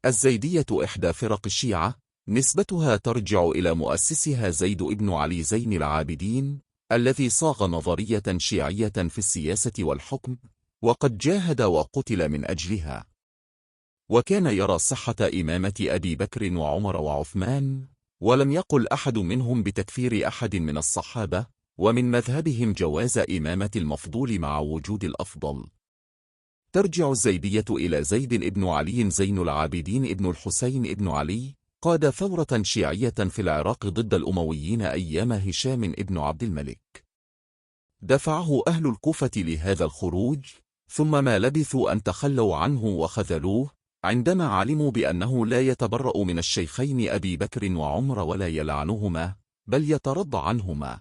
الزيدية إحدى فرق الشيعة، نسبتها ترجع إلى مؤسسها زيد بن علي زين العابدين، الذي صاغ نظرية شيعية في السياسة والحكم، وقد جاهد وقتل من أجلها. وكان يرى صحة إمامة أبي بكر وعمر وعثمان، ولم يقل أحد منهم بتكفير أحد من الصحابة، ومن مذهبهم جواز إمامة المفضول مع وجود الأفضل. ترجع الزيدية إلى زيد بن علي زين العابدين ابن الحسين ابن علي، قاد ثورة شيعية في العراق ضد الأمويين أيام هشام ابن عبد الملك. دفعه أهل الكوفة لهذا الخروج، ثم ما لبثوا أن تخلوا عنه وخذلوه، عندما علموا بأنه لا يتبرأ من الشيخين أبي بكر وعمر ولا يلعنهما، بل يترضى عنهما.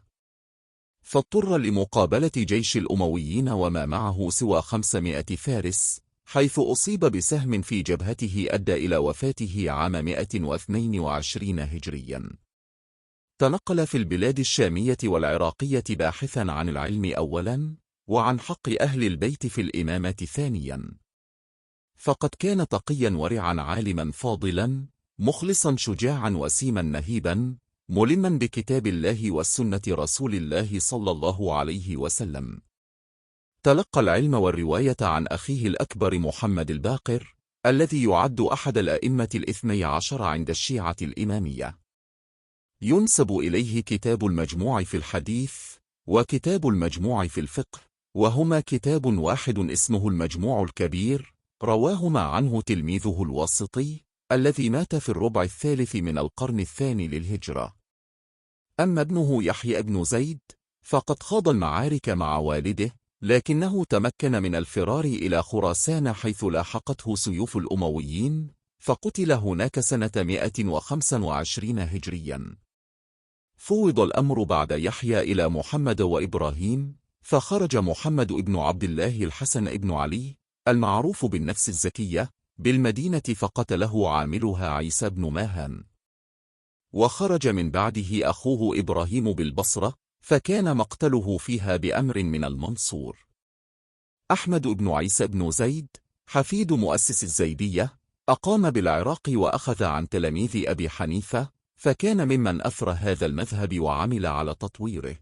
فاضطر لمقابلة جيش الأمويين وما معه سوى 500 فارس، حيث أصيب بسهم في جبهته أدى إلى وفاته عام 122 هجريا. تنقل في البلاد الشامية والعراقية باحثا عن العلم أولا، وعن حق أهل البيت في الإمامة ثانيا. فقد كان تقيا ورعا عالما فاضلا، مخلصا شجاعا وسيما نهيبا، ملما بكتاب الله والسنة رسول الله صلى الله عليه وسلم. تلقى العلم والرواية عن أخيه الأكبر محمد الباقر، الذي يعد أحد الأئمة 12 عند الشيعة الإمامية. ينسب إليه كتاب المجموع في الحديث، وكتاب المجموع في الفقه، وهما كتاب واحد اسمه المجموع الكبير، رواهما عنه تلميذه الواسطي، الذي مات في الربع الثالث من القرن الثاني للهجرة. أما ابنه يحيى بن زيد، فقد خاض المعارك مع والده، لكنه تمكن من الفرار إلى خراسان حيث لاحقته سيوف الأمويين، فقتل هناك سنة 125 هجريا. فوض الأمر بعد يحيى إلى محمد وإبراهيم، فخرج محمد ابن عبد الله الحسن ابن علي، المعروف بالنفس الزكية، بالمدينة فقتله عاملها عيسى بن ماهان. وخرج من بعده أخوه إبراهيم بالبصرة، فكان مقتله فيها بأمر من المنصور. أحمد بن عيسى بن زيد، حفيد مؤسس الزيدية، أقام بالعراق وأخذ عن تلاميذ أبي حنيفة، فكان ممن أثرى هذا المذهب وعمل على تطويره.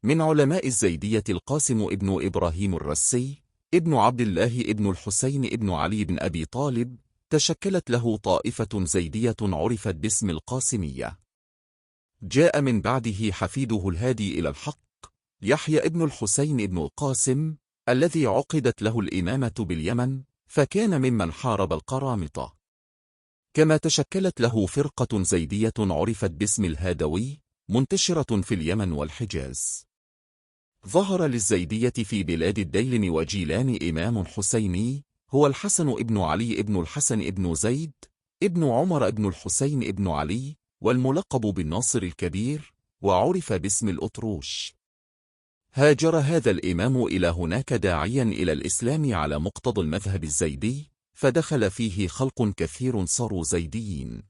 من علماء الزيدية القاسم ابن إبراهيم الرسي، ابن عبد الله ابن الحسين ابن علي بن أبي طالب، تشكلت له طائفة زيدية عرفت باسم القاسمية. جاء من بعده حفيده الهادي إلى الحق، يحيى ابن الحسين ابن القاسم، الذي عقدت له الإمامة باليمن، فكان ممن حارب القرامطة. كما تشكلت له فرقة زيدية عرفت باسم الهادوي، منتشرة في اليمن والحجاز. ظهر للزيدية في بلاد الديلم وجيلان إمام حسيني، هو الحسن ابن علي ابن الحسن ابن زيد ابن عمر ابن الحسين ابن علي، والملقب بالناصر الكبير، وعرف باسم الأطروش. هاجر هذا الإمام إلى هناك داعيا إلى الإسلام على مقتضى المذهب الزيدي، فدخل فيه خلق كثير صاروا زيديين.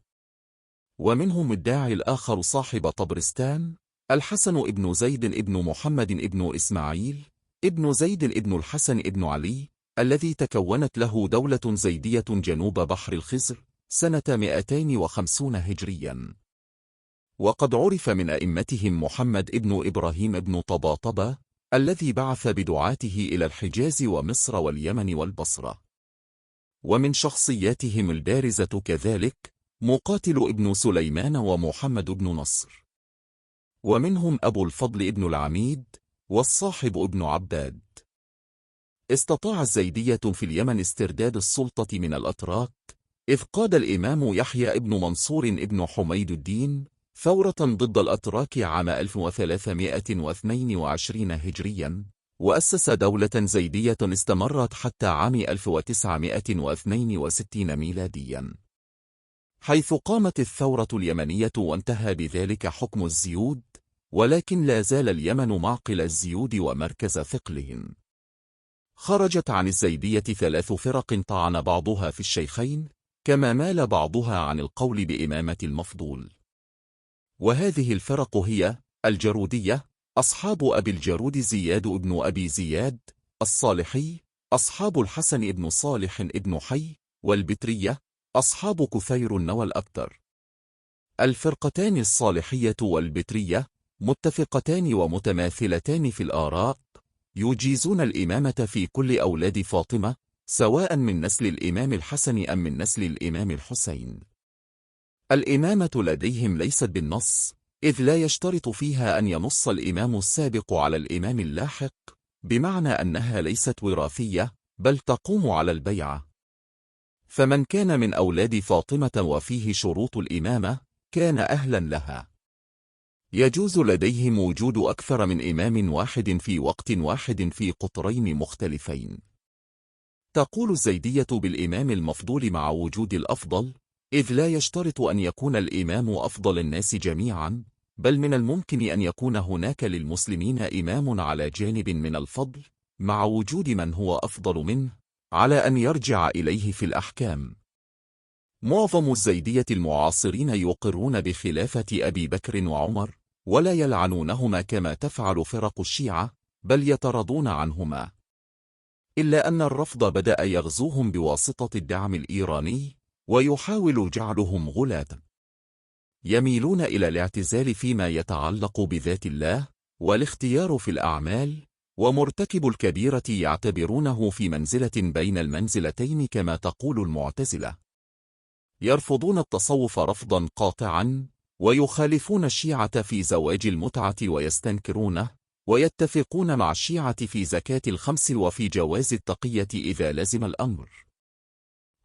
ومنهم الداعي الآخر صاحب طبرستان، الحسن ابن زيد ابن محمد ابن إسماعيل ابن زيد ابن الحسن ابن علي، الذي تكونت له دولة زيدية جنوب بحر الخزر سنة 250 هجريا. وقد عرف من أئمتهم محمد ابن إبراهيم ابن طباطبة، الذي بعث بدعاته إلى الحجاز ومصر واليمن والبصرة. ومن شخصياتهم البارزة كذلك مقاتل ابن سليمان ومحمد بن نصر. ومنهم أبو الفضل ابن العميد، والصاحب ابن عباد. استطاع الزيدية في اليمن استرداد السلطة من الأتراك، إذ قاد الإمام يحيى ابن منصور ابن حميد الدين ثورة ضد الأتراك عام 1322 هجريا، وأسس دولة زيدية استمرت حتى عام 1962 ميلاديا، حيث قامت الثورة اليمنية وانتهى بذلك حكم الزيود، ولكن لا زال اليمن معقل الزيود ومركز ثقلهم. خرجت عن الزيدية 3 فرق طعن بعضها في الشيخين، كما مال بعضها عن القول بإمامة المفضول. وهذه الفرق هي: الجرودية، أصحاب أبي الجرود زياد ابن أبي زياد الصالحي، أصحاب الحسن ابن صالح ابن حي، والبترية، أصحاب كثير والأبتر. الفرقتان الصالحية والبترية متفقتان ومتماثلتان في الآراء، يجيزون الإمامة في كل أولاد فاطمة، سواء من نسل الإمام الحسن أم من نسل الإمام الحسين. الإمامة لديهم ليست بالنص، إذ لا يشترط فيها أن ينص الإمام السابق على الإمام اللاحق، بمعنى أنها ليست وراثية، بل تقوم على البيعة. فمن كان من أولاد فاطمة وفيه شروط الإمامة كان أهلا لها. يجوز لديهم وجود أكثر من إمام واحد في وقت واحد في قطرين مختلفين. تقول الزيدية بالإمام المفضول مع وجود الأفضل، إذ لا يشترط أن يكون الإمام أفضل الناس جميعا، بل من الممكن أن يكون هناك للمسلمين إمام على جانب من الفضل، مع وجود من هو أفضل منه، على أن يرجع إليه في الأحكام. معظم الزيدية المعاصرين يقرون بخلافة أبي بكر وعمر، ولا يلعنونهما كما تفعل فرق الشيعة، بل يترضون عنهما. إلا أن الرفض بدأ يغزوهم بواسطة الدعم الإيراني، ويحاول جعلهم غلاة. يميلون إلى الاعتزال فيما يتعلق بذات الله، والاختيار في الأعمال، ومرتكب الكبيرة يعتبرونه في منزلة بين المنزلتين كما تقول المعتزلة. يرفضون التصوف رفضا قاطعا، ويخالفون الشيعة في زواج المتعة ويستنكرونه، ويتفقون مع الشيعة في زكاة الخمس وفي جواز التقية إذا لزم الأمر.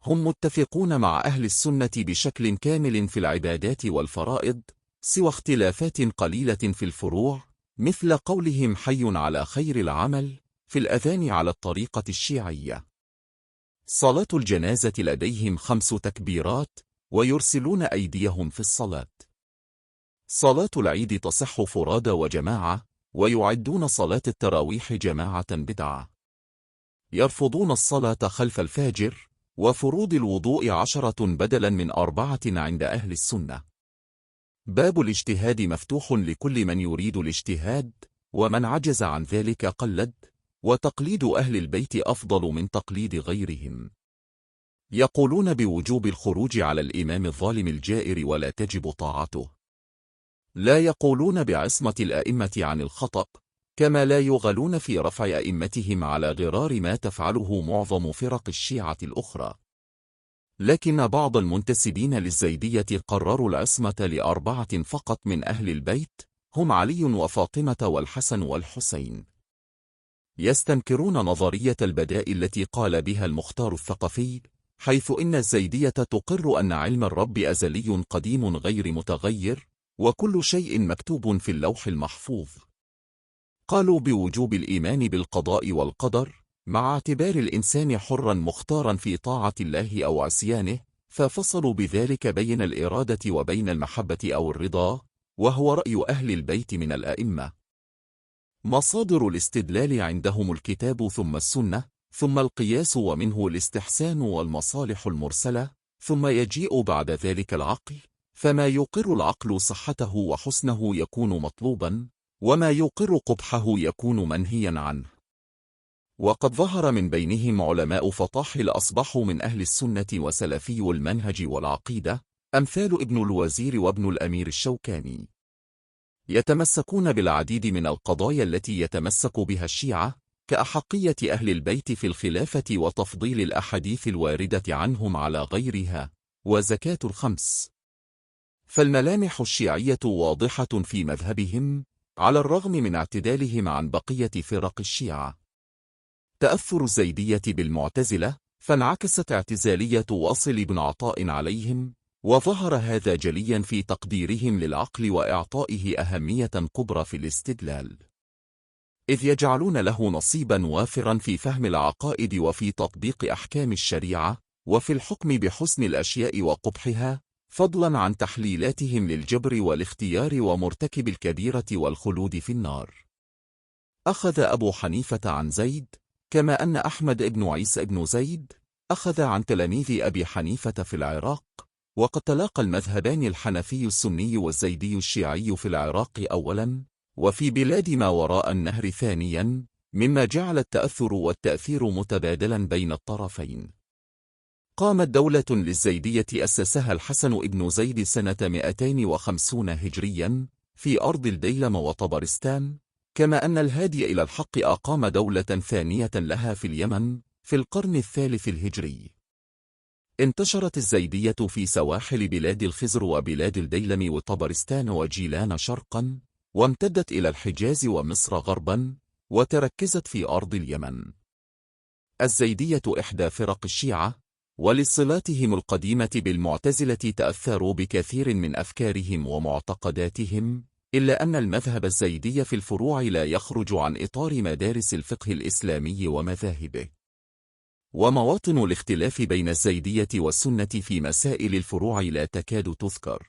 هم متفقون مع أهل السنة بشكل كامل في العبادات والفرائض، سوى اختلافات قليلة في الفروع، مثل قولهم حي على خير العمل في الأذان على الطريقة الشيعية. صلاة الجنازة لديهم 5 تكبيرات، ويرسلون أيديهم في الصلاة. صلاة العيد تصح فرادى وجماعة، ويعدون صلاة التراويح جماعة بدعة. يرفضون الصلاة خلف الفاجر، وفروض الوضوء 10 بدلا من 4 عند أهل السنة. باب الاجتهاد مفتوح لكل من يريد الاجتهاد، ومن عجز عن ذلك قلد، وتقليد أهل البيت أفضل من تقليد غيرهم. يقولون بوجوب الخروج على الإمام الظالم الجائر ولا تجب طاعته. لا يقولون بعصمة الأئمة عن الخطأ، كما لا يغلون في رفع أئمتهم على غرار ما تفعله معظم فرق الشيعة الأخرى. لكن بعض المنتسبين للزيدية قرروا العصمة ل4 فقط من أهل البيت، هم علي وفاطمة والحسن والحسين. يستنكرون نظرية البداء التي قال بها المختار الثقفي، حيث إن الزيدية تقر أن علم الرب أزلي قديم غير متغير، وكل شيء مكتوب في اللوح المحفوظ. قالوا بوجوب الإيمان بالقضاء والقدر، مع اعتبار الإنسان حرا مختارا في طاعة الله أو عصيانه، ففصلوا بذلك بين الإرادة وبين المحبة أو الرضا، وهو رأي أهل البيت من الأئمة. مصادر الاستدلال عندهم الكتاب ثم السنة، ثم القياس ومنه الاستحسان والمصالح المرسلة، ثم يجيء بعد ذلك العقل، فما يقر العقل صحته وحسنه يكون مطلوبا، وما يقر قبحه يكون منهيا عنه. وقد ظهر من بينهم علماء فطاحل أصبحوا من أهل السنة وسلفي المنهج والعقيدة، أمثال ابن الوزير وابن الأمير الشوكاني. يتمسكون بالعديد من القضايا التي يتمسك بها الشيعة، كأحقية أهل البيت في الخلافة وتفضيل الأحاديث الواردة عنهم على غيرها، وزكاة الخمس. فالملامح الشيعية واضحة في مذهبهم، على الرغم من اعتدالهم عن بقية فرق الشيعة. تأثر الزيدية بالمعتزلة، فانعكست اعتزالية واصل بن عطاء عليهم، وظهر هذا جليا في تقديرهم للعقل وإعطائه أهمية كبرى في الاستدلال، إذ يجعلون له نصيبا وافرا في فهم العقائد وفي تطبيق أحكام الشريعة، وفي الحكم بحسن الأشياء وقبحها، فضلا عن تحليلاتهم للجبر والاختيار ومرتكب الكبيرة والخلود في النار. أخذ أبو حنيفة عن زيد، كما أن أحمد بن عيسى بن زيد أخذ عن تلاميذ أبي حنيفة في العراق، وقد تلاقى المذهبان الحنفي السني والزيدي الشيعي في العراق أولا، وفي بلاد ما وراء النهر ثانيا، مما جعل التأثر والتأثير متبادلا بين الطرفين. قامت دولة للزيدية أسسها الحسن ابن زيد سنة 250 هجريا في أرض الديلم وطبرستان، كما أن الهادي إلى الحق أقام دولة ثانية لها في اليمن في القرن الثالث الهجري. انتشرت الزيدية في سواحل بلاد الخزر وبلاد الديلم وطبرستان وجيلان شرقا، وامتدت إلى الحجاز ومصر غربا، وتركزت في أرض اليمن. الزيدية إحدى فرق الشيعة، ولصلاتهم القديمة بالمعتزلة تأثروا بكثير من أفكارهم ومعتقداتهم، إلا أن المذهب الزيدي في الفروع لا يخرج عن إطار مدارس الفقه الإسلامي ومذاهبه. ومواطن الاختلاف بين الزيدية والسنة في مسائل الفروع لا تكاد تذكر.